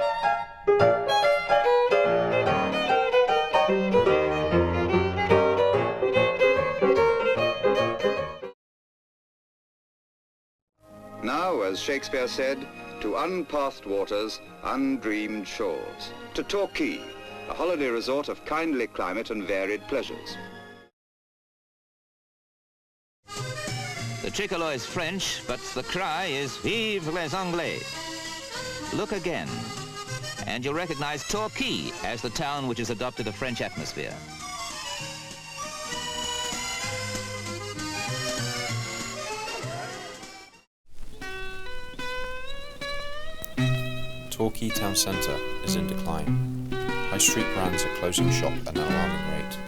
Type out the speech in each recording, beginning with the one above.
Now, as Shakespeare said, to unpathed waters, undreamed shores. To Torquay, a holiday resort of kindly climate and varied pleasures. The tricolour is French, but the cry is Vive les Anglais. Look again, and you'll recognize Torquay as the town which has adopted a French atmosphere. Torquay town centre is in decline. High street brands are closing shop at an alarming rate.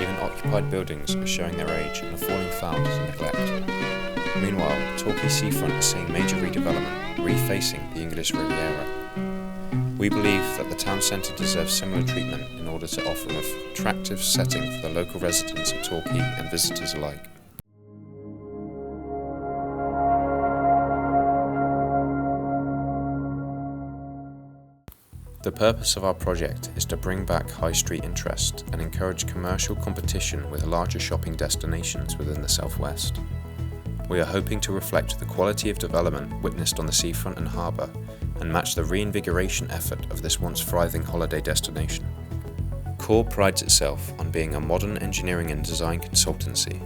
Even occupied buildings are showing their age and are falling foul to neglect. Meanwhile, Torquay seafront is seeing major redevelopment, refacing the English Riviera. We believe that the town centre deserves similar treatment in order to offer an attractive setting for the local residents of Torquay and visitors alike. The purpose of our project is to bring back high street interest and encourage commercial competition with larger shopping destinations within the southwest. We are hoping to reflect the quality of development witnessed on the seafront and harbour and match the reinvigoration effort of this once thriving holiday destination. Core prides itself on being a modern engineering and design consultancy.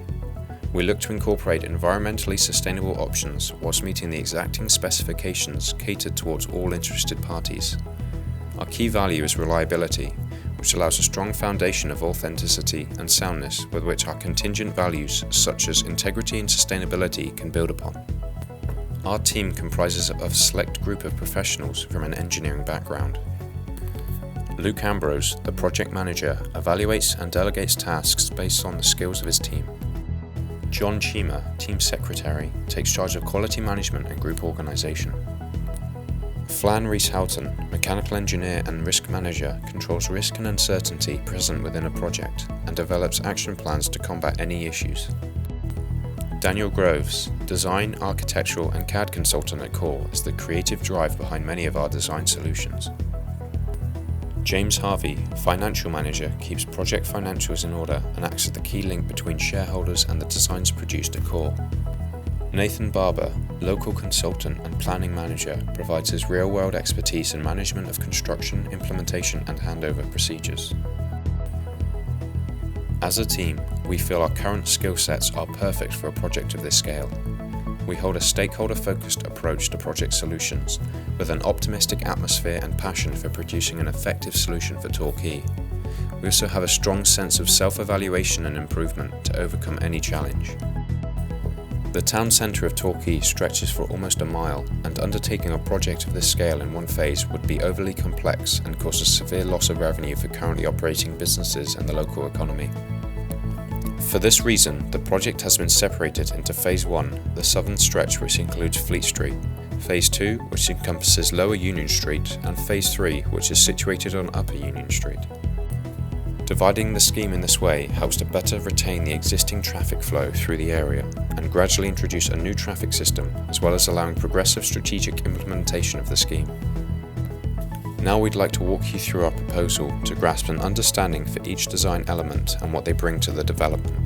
We look to incorporate environmentally sustainable options whilst meeting the exacting specifications catered towards all interested parties. Our key value is reliability, which allows a strong foundation of authenticity and soundness with which our contingent values such as integrity and sustainability can build upon. Our team comprises of a select group of professionals from an engineering background. Luke Ambrose, the project manager, evaluates and delegates tasks based on the skills of his team. John Chima, team secretary, takes charge of quality management and group organisation. Flan Rees-Haughton, mechanical engineer and risk manager, controls risk and uncertainty present within a project and develops action plans to combat any issues. Daniel Groves, design, architectural and CAD consultant at Core, is the creative drive behind many of our design solutions. James Harvey, financial manager, keeps project financials in order and acts as the key link between shareholders and the designs produced at Core. Nathan Barber, local consultant and planning manager, provides his real-world expertise in management of construction, implementation and handover procedures. As a team, we feel our current skill sets are perfect for a project of this scale. We hold a stakeholder-focused approach to project solutions, with an optimistic atmosphere and passion for producing an effective solution for Torquay. We also have a strong sense of self-evaluation and improvement to overcome any challenge. The town centre of Torquay stretches for almost a mile, and undertaking a project of this scale in one phase would be overly complex and cause a severe loss of revenue for currently operating businesses and the local economy. For this reason, the project has been separated into Phase 1, the southern stretch which includes Fleet Street, Phase 2, which encompasses Lower Union Street, and Phase 3, which is situated on Upper Union Street. Dividing the scheme in this way helps to better retain the existing traffic flow through the area and gradually introduce a new traffic system, as well as allowing progressive strategic implementation of the scheme. Now we'd like to walk you through our proposal to grasp an understanding for each design element and what they bring to the development.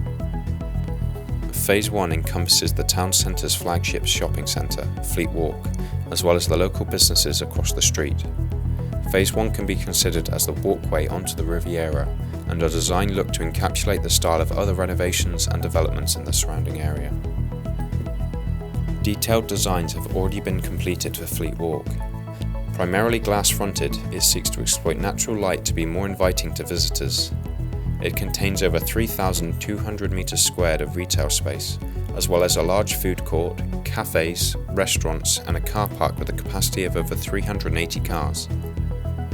Phase 1 encompasses the town centre's flagship shopping centre, Fleet Walk, as well as the local businesses across the street. Phase 1 can be considered as the walkway onto the Riviera, and our design looked to encapsulate the style of other renovations and developments in the surrounding area. Detailed designs have already been completed for Fleet Walk. Primarily glass-fronted, it seeks to exploit natural light to be more inviting to visitors. It contains over 3,200 metres squared of retail space, as well as a large food court, cafes, restaurants, and a car park with a capacity of over 380 cars.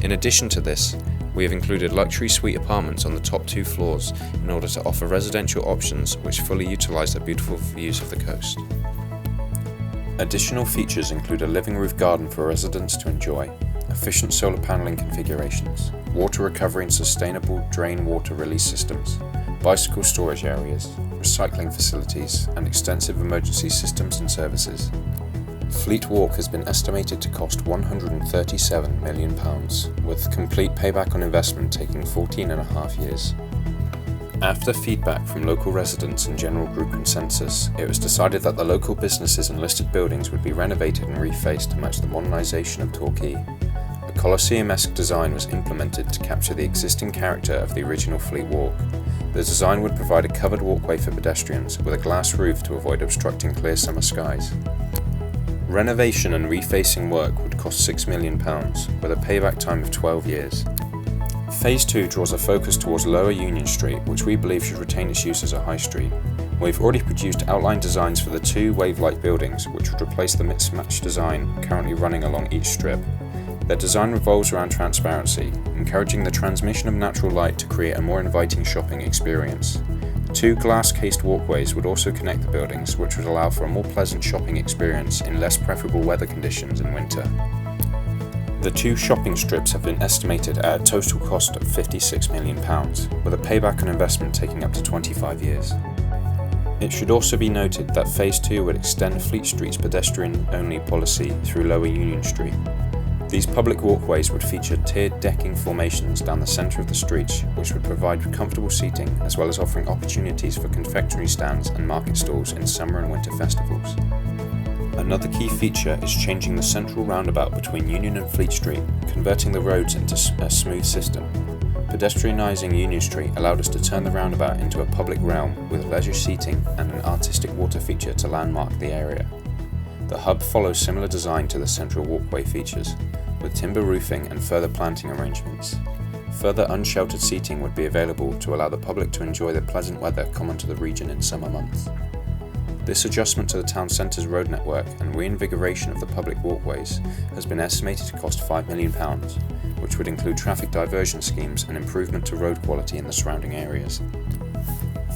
In addition to this, we have included luxury suite apartments on the top 2 floors in order to offer residential options which fully utilise the beautiful views of the coast. Additional features include a living roof garden for residents to enjoy, efficient solar panelling configurations, water recovery and sustainable drain water release systems, bicycle storage areas, recycling facilities, and extensive emergency systems and services. Fleet Walk has been estimated to cost £137 million, with complete payback on investment taking 14.5 years. After feedback from local residents and general group consensus, it was decided that the local businesses and listed buildings would be renovated and refaced to match the modernisation of Torquay. A Colosseum-esque design was implemented to capture the existing character of the original Fleet Walk. The design would provide a covered walkway for pedestrians with a glass roof to avoid obstructing clear summer skies. Renovation and refacing work would cost £6 million, with a payback time of 12 years. Phase 2 draws a focus towards Lower Union Street, which we believe should retain its use as a high street. We've already produced outline designs for the two wave-like buildings, which would replace the mismatched design currently running along each strip. Their design revolves around transparency, encouraging the transmission of natural light to create a more inviting shopping experience. Two glass-cased walkways would also connect the buildings, which would allow for a more pleasant shopping experience in less preferable weather conditions in winter. The two shopping strips have been estimated at a total cost of £56 million, with a payback on investment taking up to 25 years. It should also be noted that Phase 2 would extend Fleet Street's pedestrian-only policy through Lower Union Street. These public walkways would feature tiered decking formations down the centre of the streets, which would provide comfortable seating as well as offering opportunities for confectionery stands and market stalls in summer and winter festivals. Another key feature is changing the central roundabout between Union and Fleet Street, converting the roads into a smooth system. Pedestrianising Union Street allowed us to turn the roundabout into a public realm with leisure seating and an artistic water feature to landmark the area. The hub follows similar design to the central walkway features, with timber roofing and further planting arrangements. Further unsheltered seating would be available to allow the public to enjoy the pleasant weather common to the region in summer months. This adjustment to the town centre's road network and reinvigoration of the public walkways has been estimated to cost £5 million, which would include traffic diversion schemes and improvement to road quality in the surrounding areas.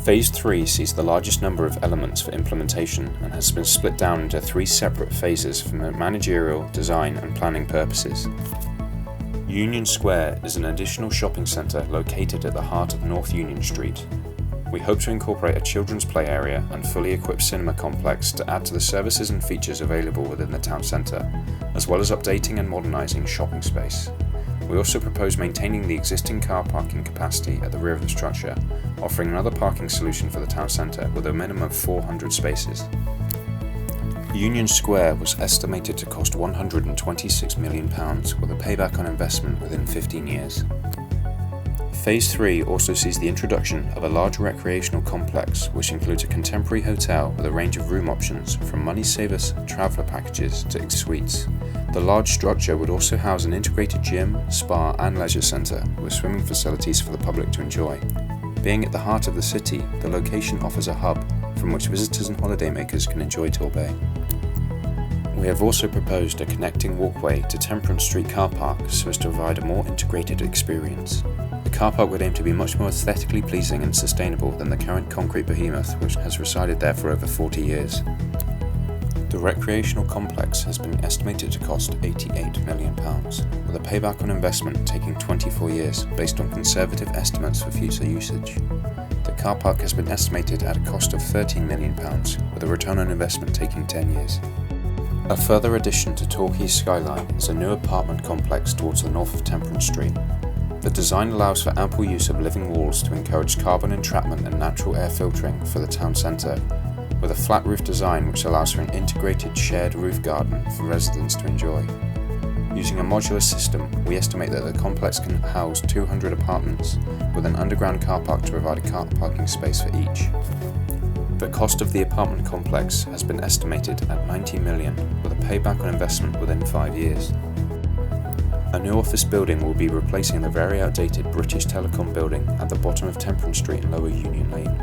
Phase 3 sees the largest number of elements for implementation and has been split down into 3 separate phases for managerial, design and planning purposes. Union Square is an additional shopping centre located at the heart of North Union Street. We hope to incorporate a children's play area and fully equipped cinema complex to add to the services and features available within the town centre, as well as updating and modernising shopping space. We also propose maintaining the existing car parking capacity at the rear of the structure, offering another parking solution for the town centre with a minimum of 400 spaces. Union Square was estimated to cost £126 million, with a payback on investment within 15 years. Phase 3 also sees the introduction of a large recreational complex, which includes a contemporary hotel with a range of room options from money savers traveller packages to suites. The large structure would also house an integrated gym, spa and leisure centre with swimming facilities for the public to enjoy. Being at the heart of the city, the location offers a hub from which visitors and holidaymakers can enjoy Torquay. We have also proposed a connecting walkway to Temperance Street car park so as to provide a more integrated experience. The car park would aim to be much more aesthetically pleasing and sustainable than the current concrete behemoth which has resided there for over 40 years. The recreational complex has been estimated to cost £88 million, with a payback on investment taking 24 years based on conservative estimates for future usage. The car park has been estimated at a cost of £13 million, with a return on investment taking 10 years. A further addition to Torquay's skyline is a new apartment complex towards the north of Temperance Street. The design allows for ample use of living walls to encourage carbon entrapment and natural air filtering for the town centre, with a flat roof design which allows for an integrated shared roof garden for residents to enjoy. Using a modular system, we estimate that the complex can house 200 apartments, with an underground car park to provide a car parking space for each. The cost of the apartment complex has been estimated at £90 million, with a payback on investment within 5 years. A new office building will be replacing the very outdated British Telecom building at the bottom of Temperance Street and Lower Union Lane.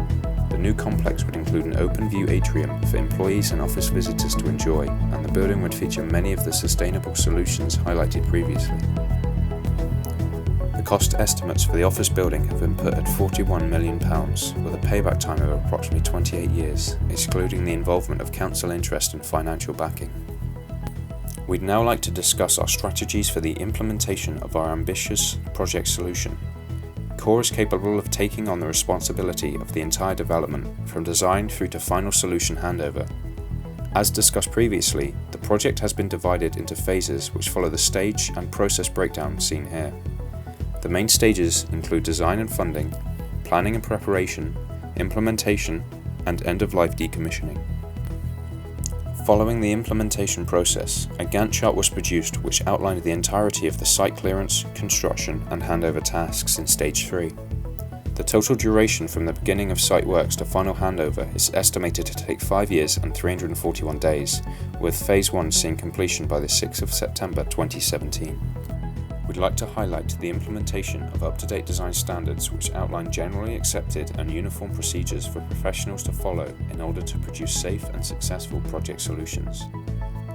The new complex would include an open-view atrium for employees and office visitors to enjoy, and the building would feature many of the sustainable solutions highlighted previously. The cost estimates for the office building have been put at £41 million, with a payback time of approximately 28 years, excluding the involvement of council interest and financial backing. We'd now like to discuss our strategies for the implementation of our ambitious project solution. Core is capable of taking on the responsibility of the entire development, from design through to final solution handover. As discussed previously, the project has been divided into phases which follow the stage and process breakdown seen here. The main stages include design and funding, planning and preparation, implementation, and end-of-life decommissioning. Following the implementation process, a Gantt chart was produced which outlined the entirety of the site clearance, construction, and handover tasks in Stage 3. The total duration from the beginning of site works to final handover is estimated to take 5 years and 341 days, with Phase 1 seeing completion by the 6th of September 2017. We'd like to highlight the implementation of up-to-date design standards which outline generally accepted and uniform procedures for professionals to follow in order to produce safe and successful project solutions.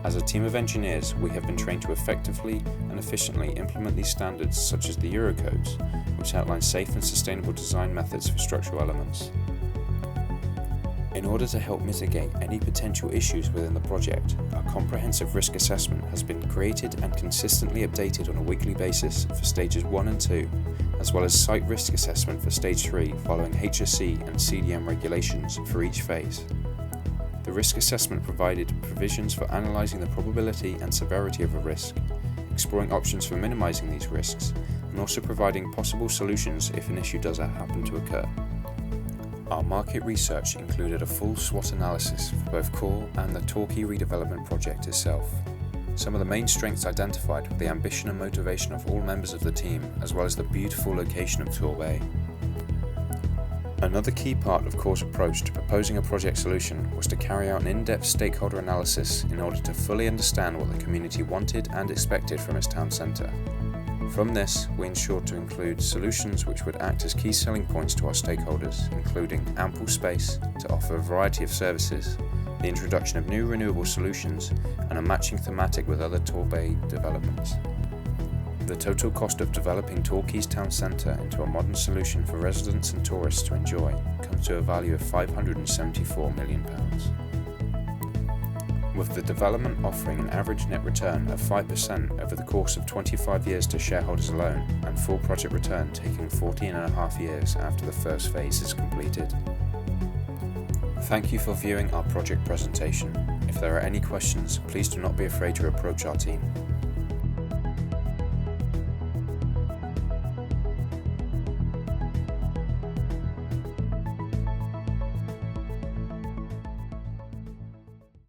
As a team of engineers, we have been trained to effectively and efficiently implement these standards such as the Eurocodes, which outline safe and sustainable design methods for structural elements. In order to help mitigate any potential issues within the project, a comprehensive risk assessment has been created and consistently updated on a weekly basis for Stages 1 and 2, as well as site risk assessment for Stage 3 following HSE and CDM regulations for each phase. The risk assessment provided provisions for analysing the probability and severity of a risk, exploring options for minimising these risks, and also providing possible solutions if an issue does happen to occur. Our market research included a full SWOT analysis for both core and the Torquay redevelopment project itself. Some of the main strengths identified were the ambition and motivation of all members of the team, as well as the beautiful location of Torquay. Another key part of CORE's approach to proposing a project solution was to carry out an in-depth stakeholder analysis in order to fully understand what the community wanted and expected from its town centre. From this, we ensured to include solutions which would act as key selling points to our stakeholders, including ample space to offer a variety of services, the introduction of new renewable solutions, and a matching thematic with other Torquay developments. The total cost of developing Torquay's town centre into a modern solution for residents and tourists to enjoy comes to a value of £574 million. With the development offering an average net return of 5% over the course of 25 years to shareholders alone, and full project return taking 14.5 years after the first phase is completed. Thank you for viewing our project presentation. If there are any questions, please do not be afraid to approach our team.